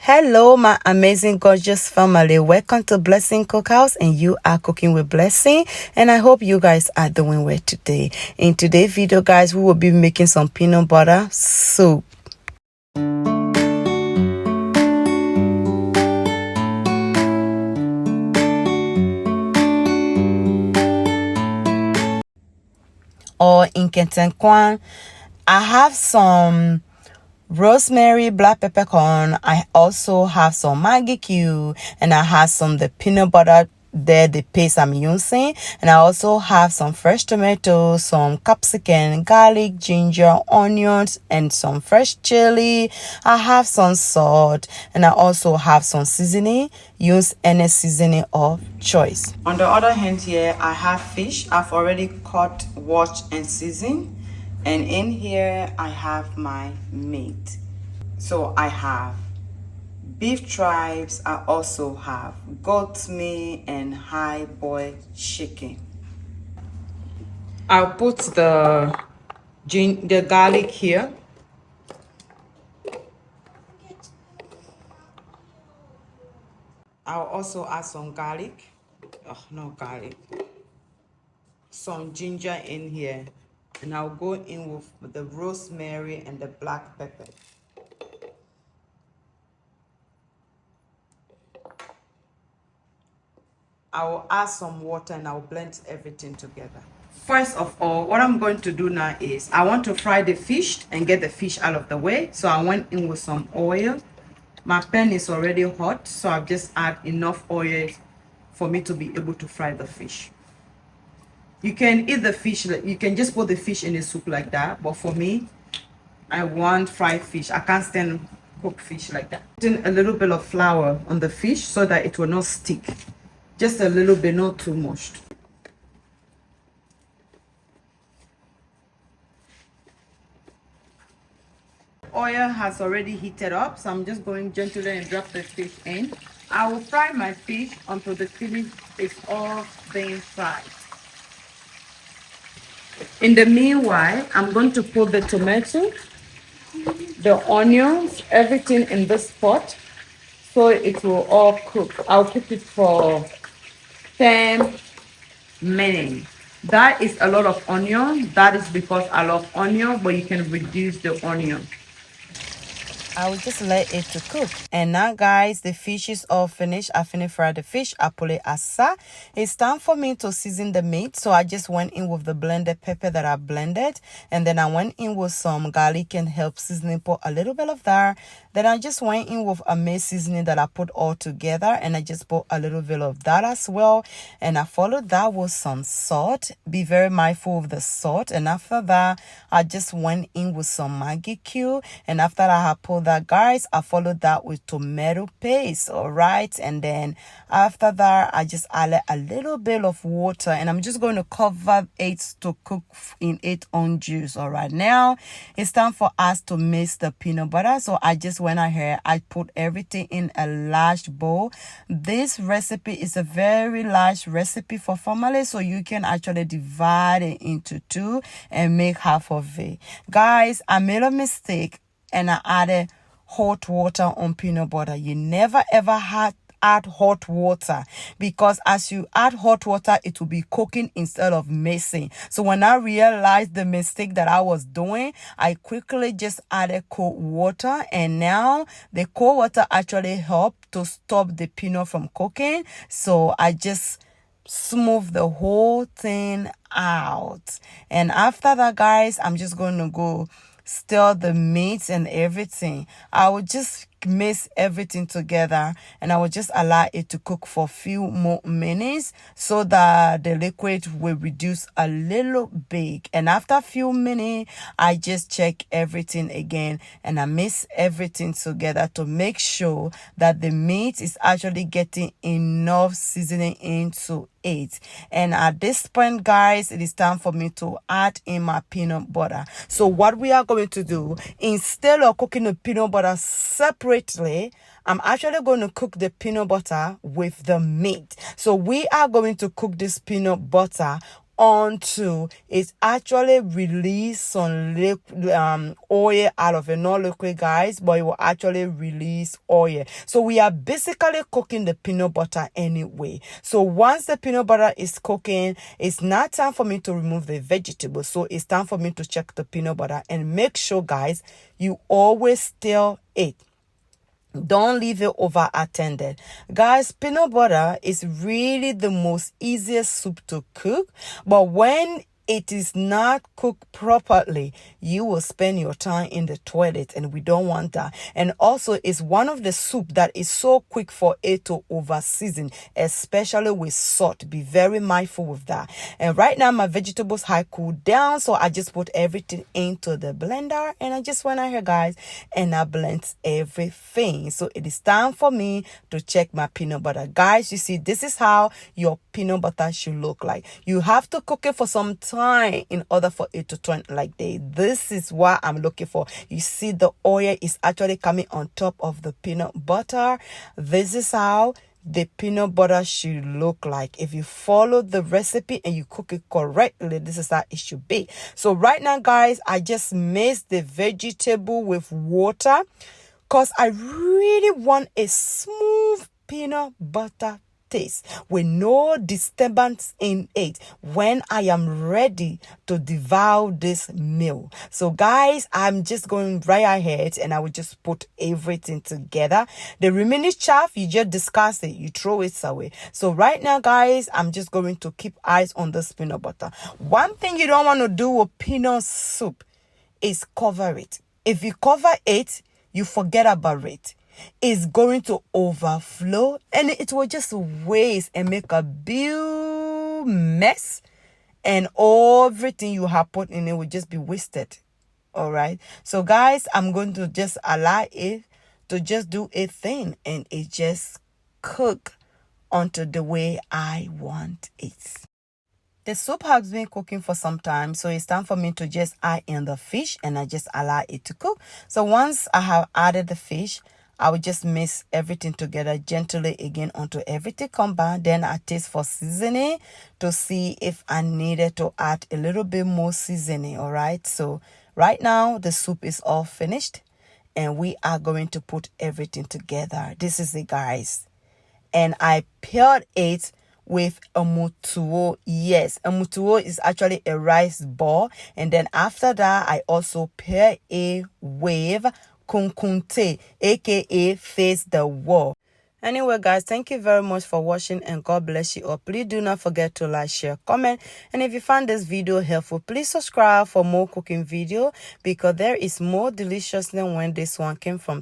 Hello, my amazing, gorgeous family. Welcome to Blessing Cookhouse, and you are cooking with Blessing. And I hope you guys are doing well today. In today's video, guys, we will be making some peanut butter soup. Or in Kentenkwan, I have some rosemary, black peppercorn. I also have some Maggi cube, and I have some the peanut butter there, the paste I'm using. And I also have some fresh tomatoes, some capsicum, garlic, ginger, onions, and some fresh chili. I have some salt, and I also have some seasoning. Use any seasoning of choice. On the other hand here, I have fish. I've already cut, washed, and seasoned. And in here, I have my meat. So I have beef tripes. I also have goat meat and high-boiled chicken. I'll put the garlic here. I'll also add some garlic. Oh, no garlic. Some ginger in here. And I'll go in with the rosemary and the black pepper. I will add some water and I'll blend everything together. First of all, what I'm going to do now is I want to fry the fish and get the fish out of the way. So I went in with some oil. My pan is already hot, so I've just add enough oil for me to be able to fry the fish. You can eat the fish, you can just put the fish in the soup like that, but for me, I want fried fish. I can't stand cooked fish like that. Putting a little bit of flour on the fish so that it will not stick. Just a little bit, not too much. Oil has already heated up, so I'm just going gently and drop the fish in. I will fry my fish until the fish is all being fried. In the meanwhile, I'm going to put the tomato, the onions, everything in this pot so it will all cook. I'll cook it for 10 minutes. That is a lot of onion. That is because I love onion, but you can reduce the onion. I will just let it to cook. And now, guys, the fish is all finished. I finished frying the fish. I put it aside. It's time for me to season the meat. So I just went in with the blended pepper that I blended. And then I went in with some garlic and herb seasoning. Put a little bit of that. Then I just went in with a meat seasoning that I put all together. And I just put a little bit of that as well. And I followed that with some salt. Be very mindful of the salt. And after that, I just went in with some Maggi cube. And after that, I put that, guys, I followed that with tomato paste. All right, and then after that I just added a little bit of water, and I'm just going to cover it to cook in its own juice. All right, now it's time for us to mix the peanut butter. So I just went ahead, I put everything in a large bowl. This recipe is a very large recipe for family, so you can actually divide it into two and make half of it. Guys, I made a mistake and I added hot water on peanut butter. You never ever add hot water, because as you add hot water, it will be cooking instead of mixing. So when I realized the mistake that I was doing, I quickly just added cold water, and now the cold water actually helped to stop the peanut from cooking. So I just smooth the whole thing out. And after that, guys, I'm just going to go stir the meat and everything. I will just mix everything together, and I will just allow it to cook for a few more minutes so that the liquid will reduce a little bit. And after a few minutes, I just check everything again, and I mix everything together to make sure that the meat is actually getting enough seasoning into it. And at this point, guys, it is time for me to add in my peanut butter. So what we are going to do, instead of cooking the peanut butter separately, I'm actually going to cook the peanut butter with the meat. So we are going to cook this peanut butter until it actually release some oil out of it. Not liquid, guys, but it will actually release oil. So we are basically cooking the peanut butter anyway. So once the peanut butter is cooking, it's not time for me to remove the vegetables. So it's time for me to check the peanut butter and make sure, guys, you always stir it. Don't leave it over attended. Guys, peanut butter is really the most easiest soup to cook, but when it is not cooked properly, you will spend your time in the toilet, and we don't want that. And also, it's one of the soup that is so quick for it to over season, especially with salt. Be very mindful with that. And right now my vegetables have cooled down, so I just put everything into the blender, and I just went out here, guys, and I blend everything. So it is time for me to check my peanut butter. Guys, you see, this is how your peanut butter should look like. You have to cook it for some time in order for it to turn like this. This is what I'm looking for. You see, the oil is actually coming on top of the peanut butter. This is how the peanut butter should look like. If you follow the recipe and you cook it correctly, this is how it should be. So right now, guys, I just mixed the vegetable with water because I really want a smooth peanut butter taste with no disturbance in it when I am ready to devour this meal. So guys, I'm just going right ahead and I will just put everything together. The remaining chaff, you just discard it, you throw it away. So right now, guys, I'm just going to keep eyes on this peanut butter. One thing you don't want to do with peanut soup is cover it. If you cover it, you forget about it. It's going to overflow and it will just waste and make a big mess, and everything you have put in it will just be wasted. All right, so guys, I'm going to just allow it to just do a thing and it just cook onto the way I want it. The soup has been cooking for some time, so it's time for me to just add in the fish, and I just allow it to cook. So once I have added the fish, I will just mix everything together gently again until everything combined. Then I taste for seasoning to see if I needed to add a little bit more seasoning. All right, so right now the soup is all finished and we are going to put everything together. This is it, guys, and I paired it with a mutuo. Yes, a mutuo is actually a rice ball, and then after that I also pair it with kunkunte, aka face the wall. Anyway, guys, thank you very much for watching and God bless you all. Please do not forget to like, share, comment, and if you found this video helpful, please subscribe for more cooking video because there is more delicious than when this one came from